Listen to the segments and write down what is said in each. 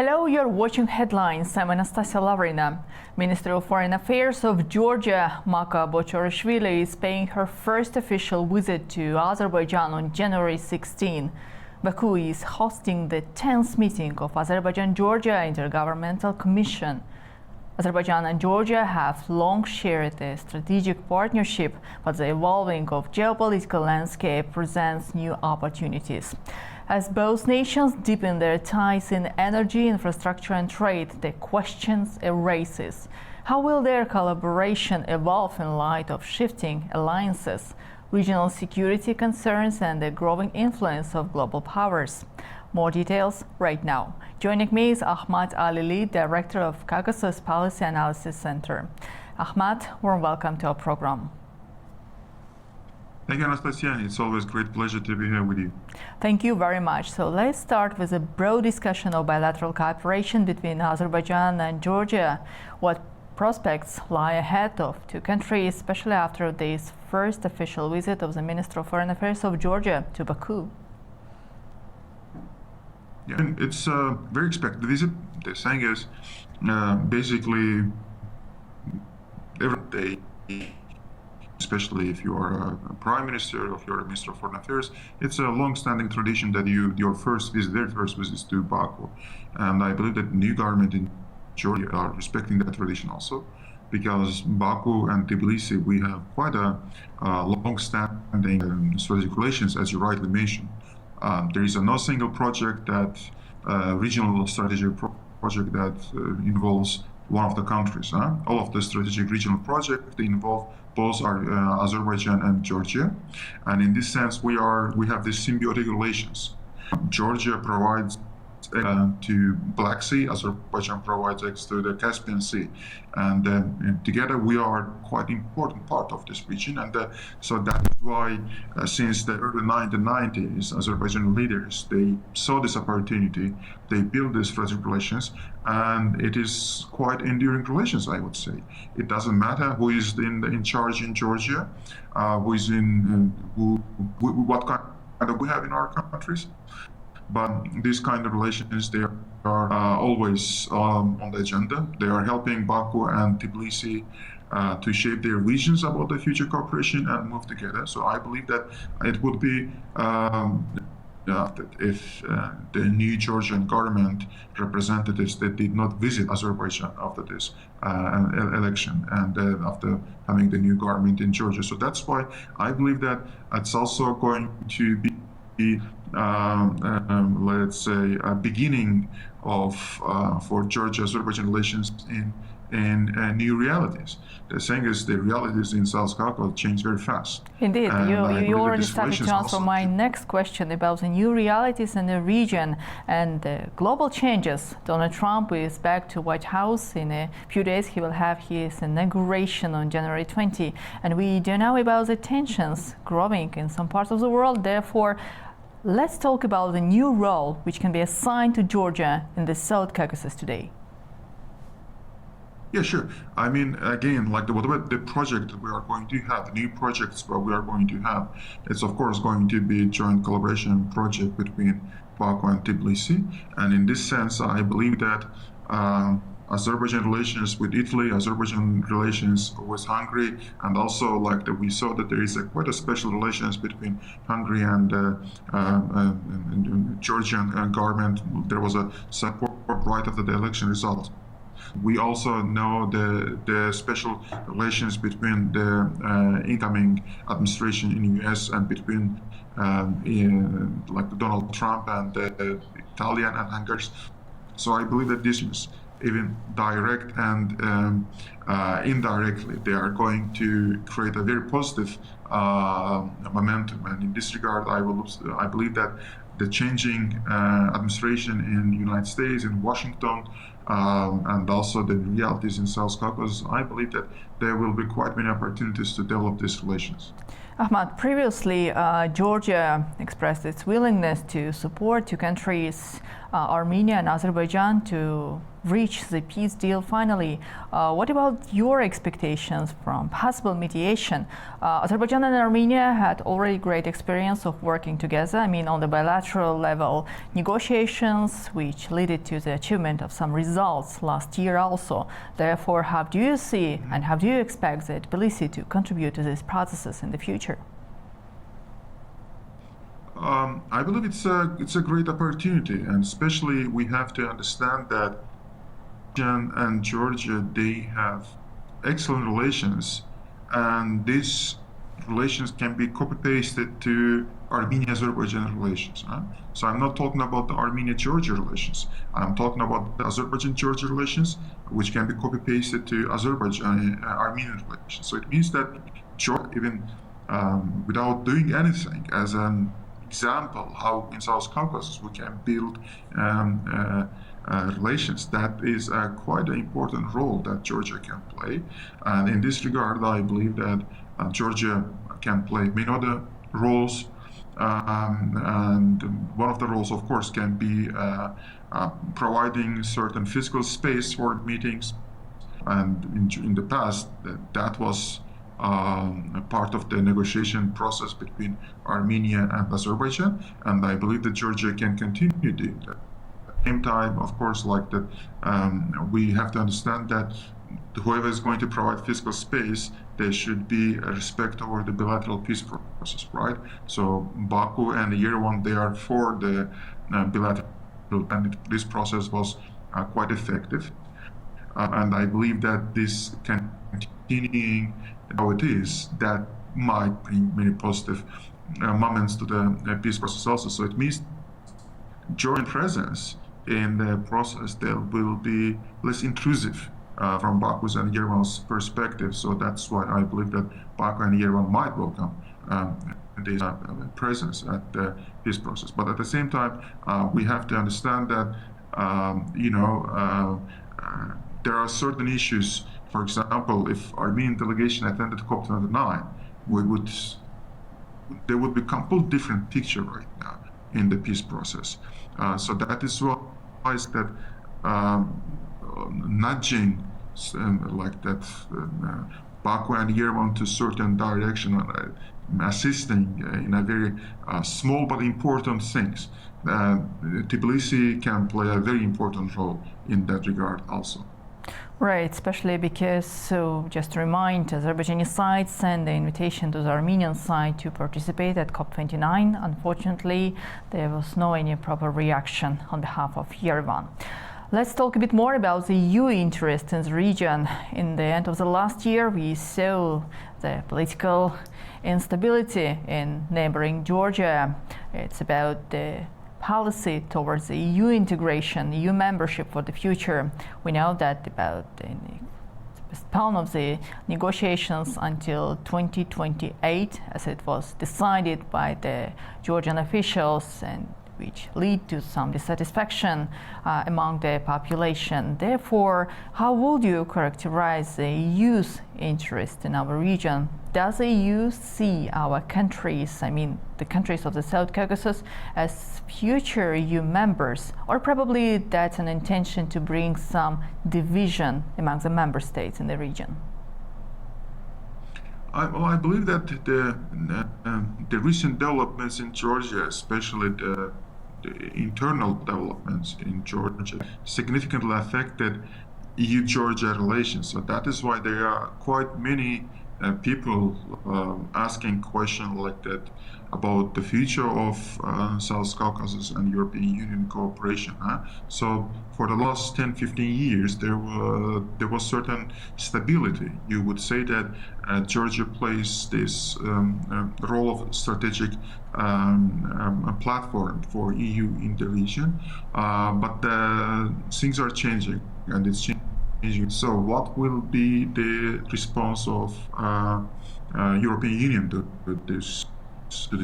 Hello, you're watching Headlines. I'm Anastasia Lavrina. Minister of Foreign Affairs of Georgia, Maka Bochorishvili, is paying her first official visit to Azerbaijan on January 16. Baku is hosting the 10th meeting of Azerbaijan-Georgia Intergovernmental Commission. Azerbaijan and Georgia have long shared a strategic partnership, but the evolving of geopolitical landscape presents new opportunities. As both nations deepen their ties in energy, infrastructure and trade, the questions arises. How will their collaboration evolve in light of shifting alliances, regional security concerns and the growing influence of global powers? More details right now. Joining me is Ahmad Alili, Director of Caucasus Policy Analysis Center. Ahmad, warm welcome to our program. Thank you, Anastasia. It's always a great pleasure to be here with you. Thank you very much. So let's start with a broad discussion of bilateral cooperation between Azerbaijan and Georgia. What prospects lie ahead of two countries, especially after this first official visit of the Minister of Foreign Affairs of Georgia to Baku? Yeah, and it's a very expected visit. The saying is basically every day, especially if you are a prime minister or if you're a minister of foreign affairs, it's a long-standing tradition that their first visit is to Baku. And I believe that the new government in Georgia are respecting that tradition also, because Baku and Tbilisi, we have quite a long-standing strategic relations, as you rightly mentioned. There is no single project that regional strategic project that involves one of the countries. All of the strategic regional projects, they involve both Azerbaijan and Georgia, and in this sense, we have these symbiotic relations. Georgia provides to Black Sea, Azerbaijan provides access to the Caspian Sea, and together we are quite important part of this region, and so that is why since the early 1990s, Azerbaijan leaders, they saw this opportunity, they built these strategic relations, and it is quite enduring relations, I would say. It doesn't matter who is in charge in Georgia, what kind of we have in our countries. But these kind of relations, they are always on the agenda. They are helping Baku and Tbilisi to shape their visions about the future cooperation and move together. So I believe that it would be if the new Georgian government representatives that did not visit Azerbaijan after this election and after having the new government in Georgia. So that's why I believe that it's also going to be let's say, a beginning of for Georgia-Azerbaijan relations in new realities. The thing is, the realities in South Caucasus change very fast. Indeed, you already started to answer my next question about the new realities in the region and the global changes. Donald Trump is back to White House. In a few days, he will have his inauguration on January 20. And we do know about the tensions growing in some parts of the world. Therefore, let's talk about the new role which can be assigned to Georgia in the South Caucasus today. Yeah, sure. I mean, again, like whatever the project that we are going to have, the new projects that we are going to have, it's of course going to be a joint collaboration project between Baku and Tbilisi. And in this sense, I believe that Azerbaijan relations with Italy, Azerbaijan relations with Hungary, and also like that we saw that there is quite a special relations between Hungary and Georgian government. There was a support right after the election result. We also know the special relations between the incoming administration in the US and between like Donald Trump and the Italian and Hungary. So I believe that this is even direct and indirectly, they are going to create a very positive momentum. And in this regard, I believe that the changing administration in the United States, in Washington, and also the realities in South Caucasus, I believe that there will be quite many opportunities to develop these relations. Ahmad, previously Georgia expressed its willingness to support two countries, Armenia and Azerbaijan, to reach the peace deal finally. What about your expectations from possible mediation? Azerbaijan and Armenia had already great experience of working together. I mean, on the bilateral level, negotiations which led to the achievement of some results last year also. Therefore, how do you see and how do you expect the Tbilisi to contribute to these processes in the future? I believe it's a great opportunity, and especially we have to understand that Azerbaijan and Georgia, they have excellent relations, and these relations can be copy-pasted to Armenia-Azerbaijan relations. So I'm not talking about the Armenia-Georgia relations. I'm talking about the Azerbaijan-Georgia relations, which can be copy-pasted to Azerbaijan-Armenian relations. So it means that Georgia, even without doing anything, as an example how in South Caucasus we can build relations, that is quite an important role that Georgia can play. And in this regard, I believe that Georgia can play many other roles. And one of the roles, of course, can be providing certain physical space for meetings. And in the past, that was a part of the negotiation process between Armenia and Azerbaijan, and I believe that Georgia can continue doing that. At the same time, of course, like that, we have to understand that whoever is going to provide physical space, there should be a respect over the bilateral peace process, right? So Baku and Yerevan, they are for the bilateral, and this process was quite effective. And I believe that this can continue how it is, that might bring many positive moments to the peace process also. So it means Georgian presence in the process there will be less intrusive from Baku's and Yerevan's perspective. So that's why I believe that Baku and Yerevan might welcome this presence at the peace process. But at the same time, we have to understand that there are certain issues. For example, if Armenian delegation attended COP29, there would be a completely different picture right now in the peace process. So that is why that nudging like that Baku and Yerevan to certain direction, assisting in a very small but important things. Tbilisi can play a very important role in that regard also. Right, especially because, so just to remind, Azerbaijani side sent the invitation to the Armenian side to participate at COP29. Unfortunately, there was no any proper reaction on behalf of Yerevan. Let's talk a bit more about the EU interest in the region. In the end of the last year, we saw the political instability in neighboring Georgia. It's about the policy towards the EU integration, EU membership for the future. We know that about the postpone of the negotiations until 2028, as it was decided by the Georgian officials, and which lead to some dissatisfaction among the population. Therefore, how would you characterize the EU's interest in our region? Does the EU see our countries, I mean the countries of the South Caucasus, as future EU members, or probably that's an intention to bring some division among the member states in the region? I believe that the recent developments in Georgia, especially the internal developments in Georgia, significantly affected EU-Georgia relations. So that is why there are quite many people asking questions like that about the future of South Caucasus and European Union cooperation. So for the last 10-15 years, there was certain stability. You would say that Georgia plays this role of strategic platform for EU in the region, but things are changing, and it's changing. So what will be the response of European Union to this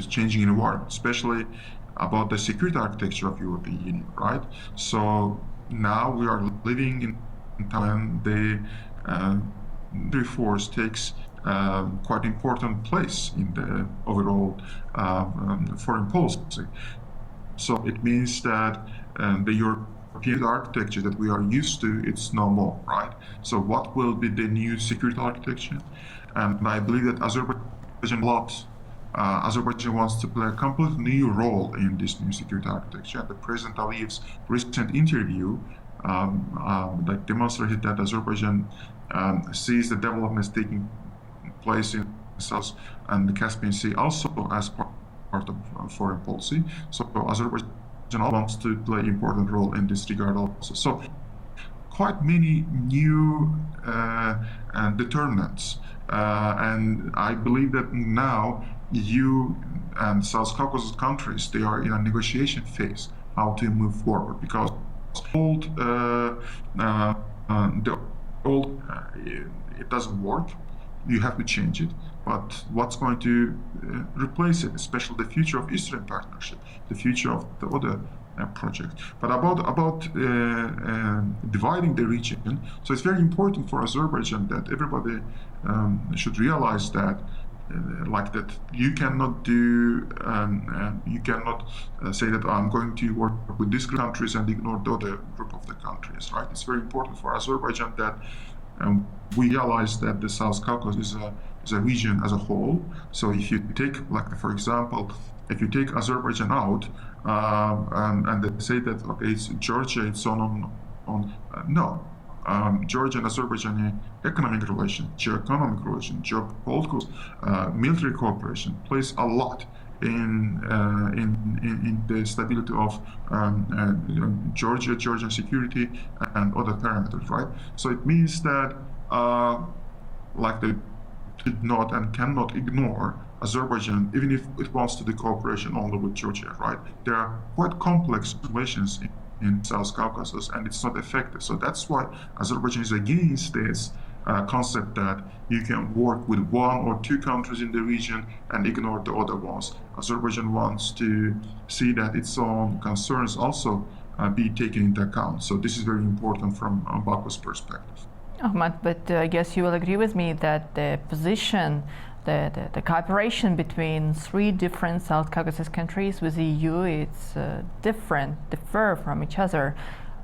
changing environment, especially about the security architecture of European Union, right? So now we are living in a time when the military force takes quite important place in the overall foreign policy. So it means that the European architecture that we are used to, it's no more, right? So what will be the new security architecture? And I believe that Azerbaijan wants to play a completely new role in this new security architecture. The President Aliyev's recent interview like demonstrated that Azerbaijan sees the developments taking place in the South and the Caspian Sea also as part of foreign policy. So Azerbaijan wants to play an important role in this regard also. So quite many new determinants. And I believe that now EU and South Caucasus countries, they are in a negotiation phase how to move forward, because it doesn't work. You have to change it. But what's going to replace it, especially the future of Eastern Partnership, the future of the other project. But about dividing the region, so it's very important for Azerbaijan that everybody should realize that that you cannot say that I'm going to work with these countries and ignore the other group of the countries, right? It's very important for Azerbaijan that we realize that the South Caucasus is a region as a whole. So if you take, for example, if you take Azerbaijan out and they say that okay, it's Georgia, it's on no. Georgia and Azerbaijan economic relation, geoeconomic relation, geopolitical, military cooperation plays a lot in the stability of Georgian security and other parameters, right? So it means that they did not and cannot ignore Azerbaijan, even if it wants to do cooperation only with Georgia, right? There are quite complex relations in South Caucasus, and it's not effective. So that's why Azerbaijan is against this concept that you can work with one or two countries in the region and ignore the other ones. Azerbaijan wants to see that its own concerns also be taken into account. So this is very important from Baku's perspective. Ahmad, but I guess you will agree with me that the position, the cooperation between three different South Caucasus countries with the EU, it's differ from each other.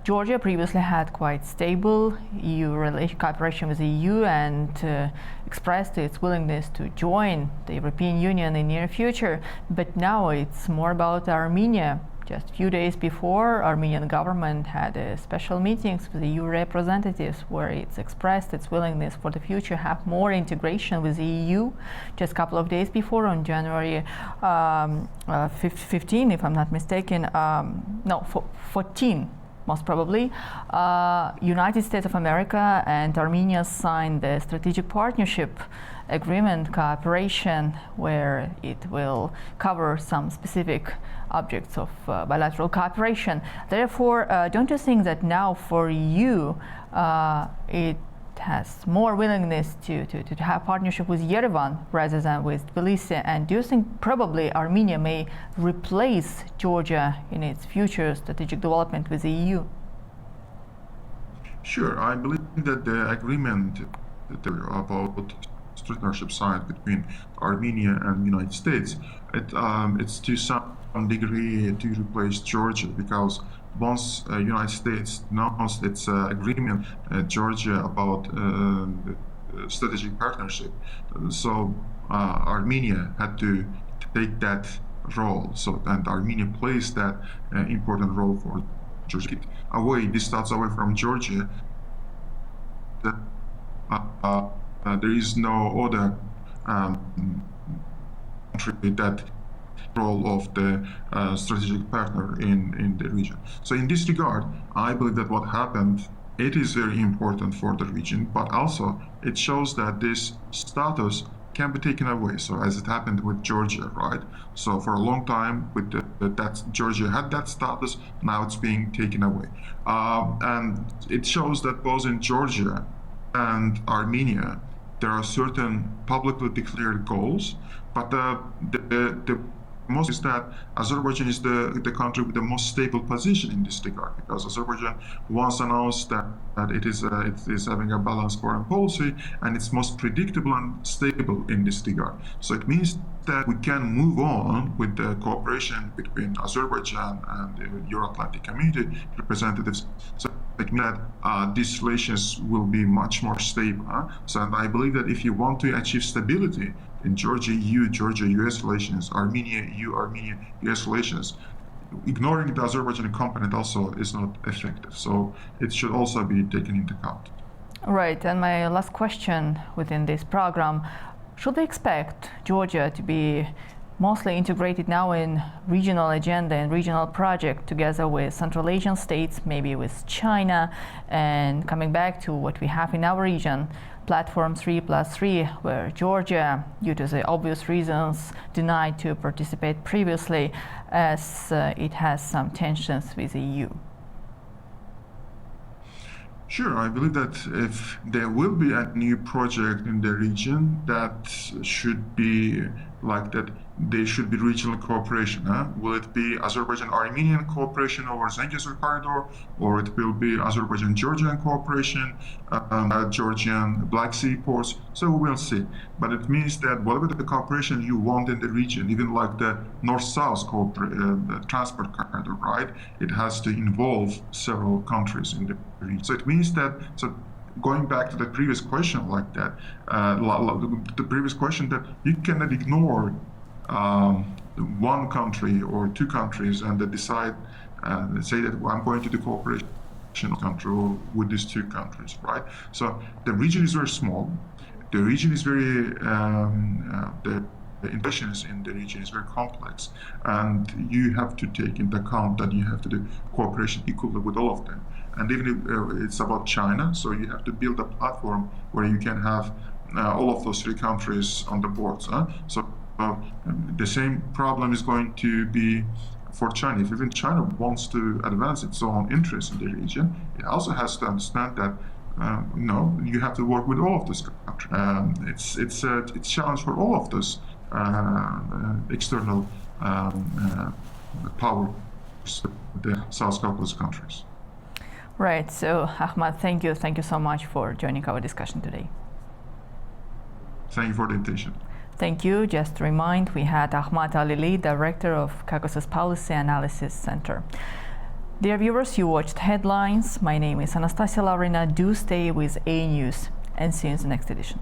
Georgia previously had quite stable EU cooperation with the EU and expressed its willingness to join the European Union in the near future. But now it's more about Armenia. Just a few days before, Armenian government had special meetings with the EU representatives where it's expressed its willingness for the future have more integration with the EU. Just a couple of days before, on January 15, if I'm not mistaken, 14, most probably, United States of America and Armenia signed the strategic partnership agreement cooperation where it will cover some specific objects of bilateral cooperation. Therefore, don't you think that now for you it has more willingness to have partnership with Yerevan rather than with Tbilisi? And do you think probably Armenia may replace Georgia in its future strategic development with the EU? Sure, I believe that the agreement about partnership signed between Armenia and the United States, it's to some degree to replace Georgia, because once United States announced its agreement, Georgia about strategic partnership, so Armenia had to take that role. So and Armenia plays that important role for Georgia. This starts away from Georgia. There is no other country that role of the strategic partner in the region. So in this regard, I believe that what happened, it is very important for the region, but also it shows that this status can be taken away. So as it happened with Georgia, right? So for a long time, with that Georgia had that status, now it's being taken away, and it shows that both in Georgia and Armenia, there are certain publicly declared goals, but the most is that Azerbaijan is the country with the most stable position in this regard, because Azerbaijan once announced that it is having a balanced foreign policy, and it's most predictable and stable in this regard. So it means that we can move on with the cooperation between Azerbaijan and the Euro-Atlantic Community representatives. So it means that these relations will be much more stable. So, and I believe that if you want to achieve stability in Georgia-EU, Georgia-US relations, Armenia-EU, Armenia-US relations, ignoring the Azerbaijani component also is not effective. So it should also be taken into account. Right, and my last question within this program, should we expect Georgia to be mostly integrated now in regional agenda and regional project together with Central Asian states, maybe with China, and coming back to what we have in our region, Platform 3+3, where Georgia, due to the obvious reasons, denied to participate previously, as it has some tensions with the EU? Sure, I believe that if there will be a new project in the region, that should be like that. There should be regional cooperation. Will it be Azerbaijan-Armenian cooperation over Zengezur corridor, or it will be Azerbaijan-Georgian cooperation, Georgian Black Sea ports? So we will see. But it means that whatever the cooperation you want in the region, even like the North-South transport corridor, right? It has to involve several countries in the region. So it means that. Going back to the previous question, like that, the previous question that you cannot ignore one country or two countries and then decide, say that I'm going to do cooperation country or with these two countries, right? So the region is very small. The region is very the intentions in the region is very complex, and you have to take into account that you have to do cooperation equally with all of them. And even if it's about China, so you have to build a platform where you can have all of those three countries on the board. So the same problem is going to be for China. If even China wants to advance its own interests in the region, it also has to understand that no, you have to work with all of these countries. It's a challenge for all of those external powers, the South Caucasus countries. Right. So, Ahmad, thank you. Thank you so much for joining our discussion today. Thank you for the invitation. Thank you. Just to remind, we had Ahmad Alili, Director of Caucasus Policy Analysis Center. Dear viewers, you watched Headlines. My name is Anastasia Lavrina. Do stay with A News, and see you in the next edition.